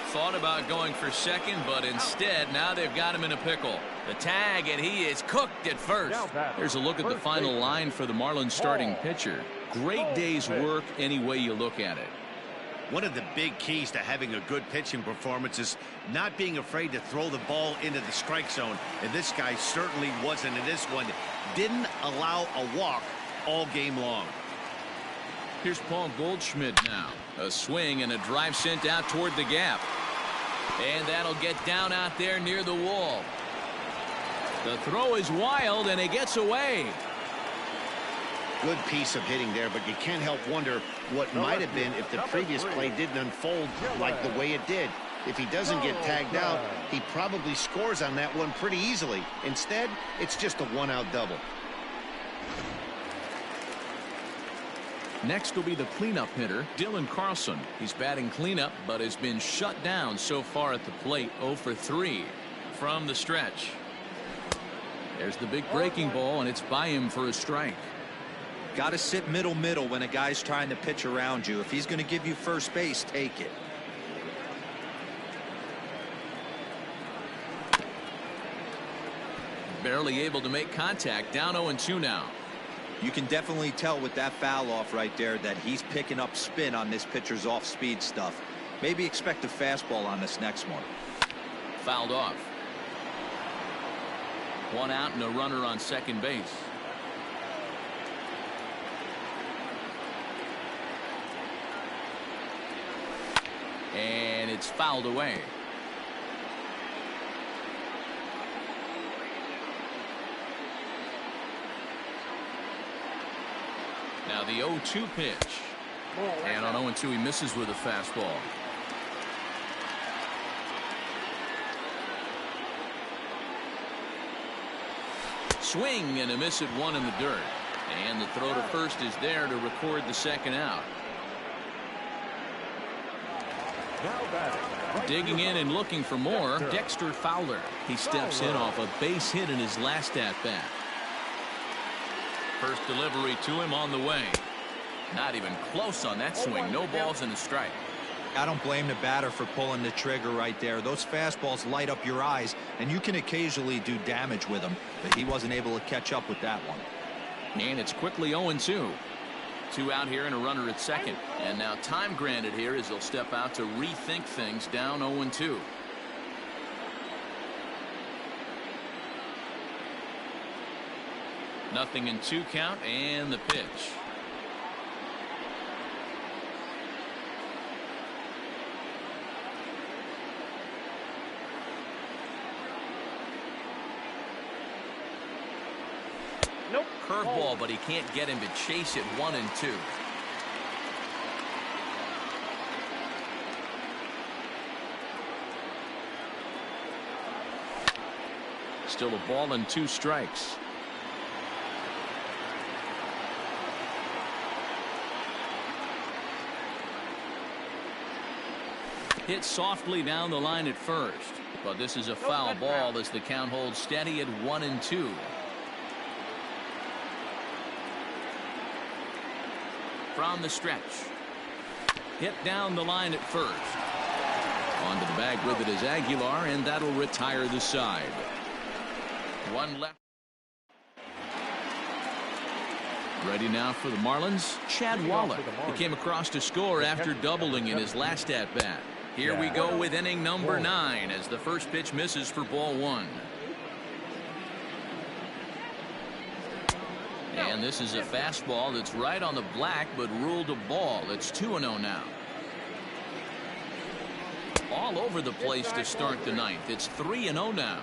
Thought about going for second, but instead now they've got him in a pickle. The tag, and he is cooked at first. Here's a look at the final line for the Marlins starting pitcher. Great day's work any way you look at it. One of the big keys to having a good pitching performance is not being afraid to throw the ball into the strike zone. And this guy certainly wasn't in this one. Didn't allow a walk all game long. Here's Paul Goldschmidt now. A swing and a drive sent out toward the gap. And that'll get down out there near the wall. The throw is wild, and it gets away. Good piece of hitting there, but you can't help wonder what might have been if the previous play didn't unfold like the way it did. If he doesn't get tagged out, he probably scores on that one pretty easily. Instead, it's just a one-out double. Next will be the cleanup hitter, Dylan Carlson. He's batting cleanup, but has been shut down so far at the plate. 0 for 3 from the stretch. There's the big breaking ball, and it's by him for a strike. Got to sit middle when a guy's trying to pitch around you. If he's going to give you first base, take it. Barely able to make contact. Down 0-2 now. You can definitely tell with that foul off right there that he's picking up spin on this pitcher's off-speed stuff. Maybe expect a fastball on this next one. Fouled off. One out and a runner on second base. And it's fouled away. Now the 0-2 pitch. And on 0-2 he misses with a fastball. Swing and a miss at one in the dirt. And the throw to first is there to record the second out. Digging in and looking for more, Dexter Fowler. He steps in off a base hit in his last at-bat. First delivery to him on the way. Not even close on that swing. No balls and a strike. I don't blame the batter for pulling the trigger right there. Those fastballs light up your eyes, and you can occasionally do damage with them, but he wasn't able to catch up with that one. And it's quickly 0-2. 2 out here and a runner at second. And now time granted here as he'll step out to rethink things down 0-2. Nothing in 2 count and the pitch. Nope. Curveball, but he can't get him to chase it. 1-2. Still a ball and 2 strikes. Hit softly down the line at first, but this is a foul ball as the count holds steady at 1-2. From the stretch. Hit down the line at first. Onto the bag with it is Aguilar, and that'll retire the side. One left. Ready now for the Marlins, Chad Wallach. He came across to score after doubling in his last at-bat. Here we go with inning number 9 as the first pitch misses for ball 1. And this is a fastball that's right on the black but ruled a ball. It's 2-0 now. All over the place to start the 9th. It's 3-0 now.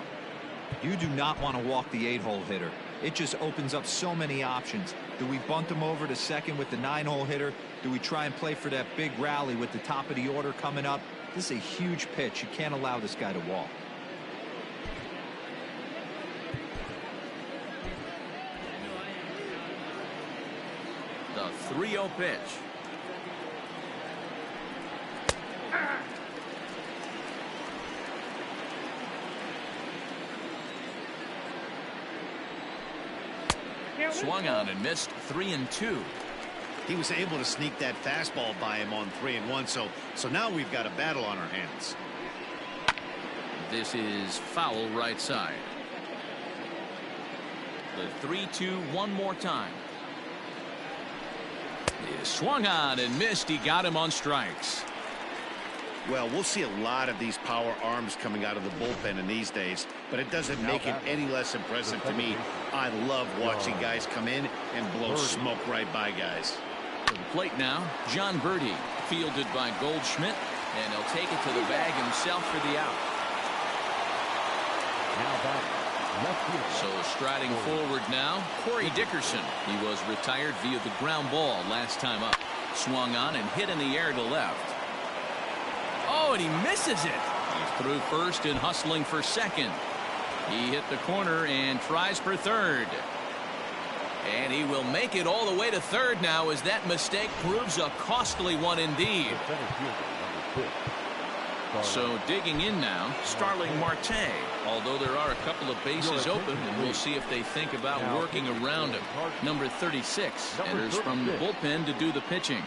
You do not want to walk the 8-hole hitter. it just opens up so many options. Do we bunt him over to second with the 9-hole hitter? Do we try and play for that big rally with the top of the order coming up? This is a huge pitch. You can't allow this guy to walk. The 3-0 pitch. Swung on and missed. 3-2. He was able to sneak that fastball by him on 3-1. So now we've got a battle on our hands. This is foul right side. The 3-2 one more time. He swung on and missed. He got him on strikes. Well, we'll see a lot of these power arms coming out of the bullpen in these days, but it doesn't make it any less impressive to me. I love watching guys come in and blow smoke right by guys. To the plate now, John Birdie, fielded by Goldschmidt, and he'll take it to the bag himself for the out. So striding forward now, Corey Dickerson. He was retired via the ground ball last time up. Swung on and hit in the air to left. Oh, and he misses it. He's through first and hustling for second. He hit the corner and tries for third. And he will make it all the way to third now, as that mistake proves a costly one indeed. So digging in now, Starling Marte. Although there are a couple of bases open, and we'll see if they think about working around him. Number 36 enters from the bullpen to do the pitching.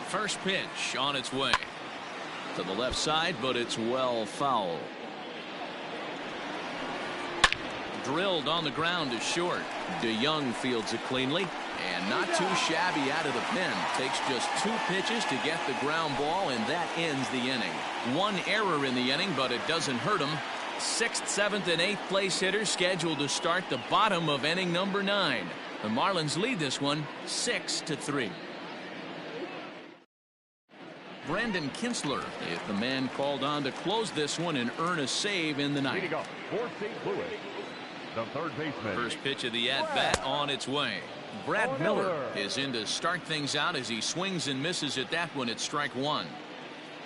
First pitch on its way to the left side, but it's well foul. Drilled on the ground to short. DeYoung fields it cleanly, and not too shabby out of the pen. Takes just 2 pitches to get the ground ball, and that ends the inning. 1 error in the inning, but it doesn't hurt him. 6th, 7th, and 8th place hitters scheduled to start the bottom of inning number 9. The Marlins lead this one 6-3. Brandon Kinsler is the man called on to close this one and earn a save in the ninth. For St. Louis, the third baseman. First pitch of the at-bat on its way. Brad Miller is in to start things out as he swings and misses at that one at strike 1.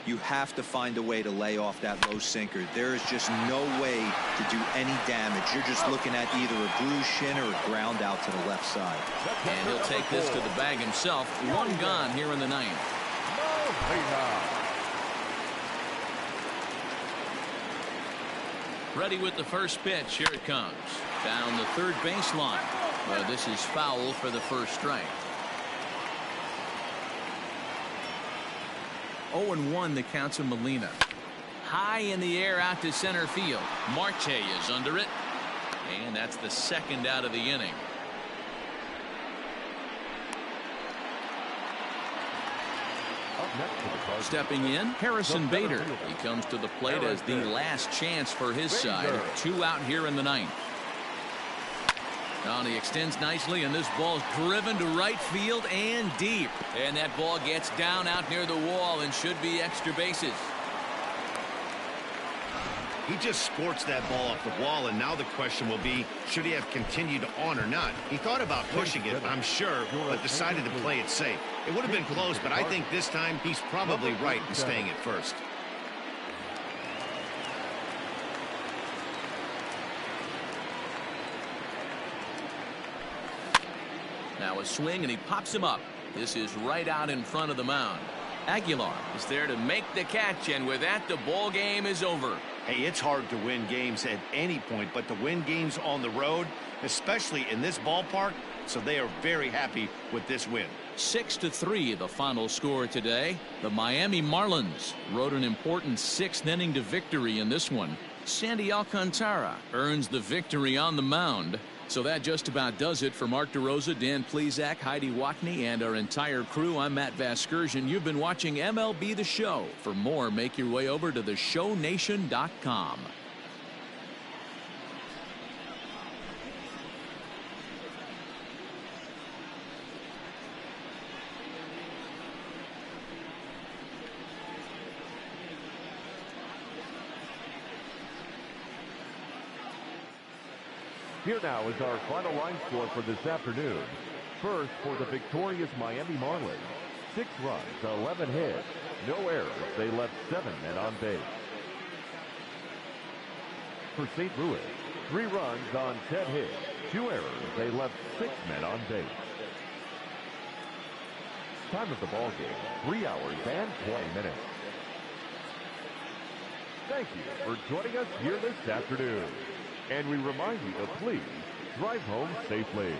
You have to find a way to lay off that low sinker. There is just no way to do any damage. You're just looking at either a bruised shin or a ground out to the left side. And he'll take this to the bag himself. 1 gone here in the 9th. Ready with the first pitch. Here it comes. Down the third baseline. Well, this is foul for the first strike. 0-1 the count to Molina. High in the air out to center field. Marte is under it. And that's the second out of the inning. Stepping in, Harrison Bader. He comes to the plate as the last chance for his side. 2 out here in the 9th. Now he extends nicely, and this ball's driven to right field and deep. And that ball gets down out near the wall and should be extra bases. He just sports that ball off the wall, and now the question will be, should he have continued on or not? He thought about pushing it, I'm sure, but decided to play it safe. It would have been close, but I think this time he's probably right in staying at first. Now a swing, and he pops him up. This is right out in front of the mound. Aguilar is there to make the catch, and with that, the ball game is over. Hey, it's hard to win games at any point, but to win games on the road, especially in this ballpark, so they are very happy with this win. 6-3 the final score today. The Miami Marlins rode an important 6th inning to victory in this one. Sandy Alcantara earns the victory on the mound. So that just about does it for Mark DeRosa, Dan Plesac, Heidi Watney, and our entire crew. I'm Matt Vasgersian. You've been watching MLB The Show. For more, make your way over to theshownation.com. Here now is our final line score for this afternoon. First, for the victorious Miami Marlins, 6 runs, 11 hits, no errors. They left 7 men on base. For St. Louis, 3 runs on 10 hits, 2 errors. They left 6 men on base. Time of the ball game, 3 hours and 20 minutes. Thank you for joining us here this afternoon. And we remind you to please drive home safely.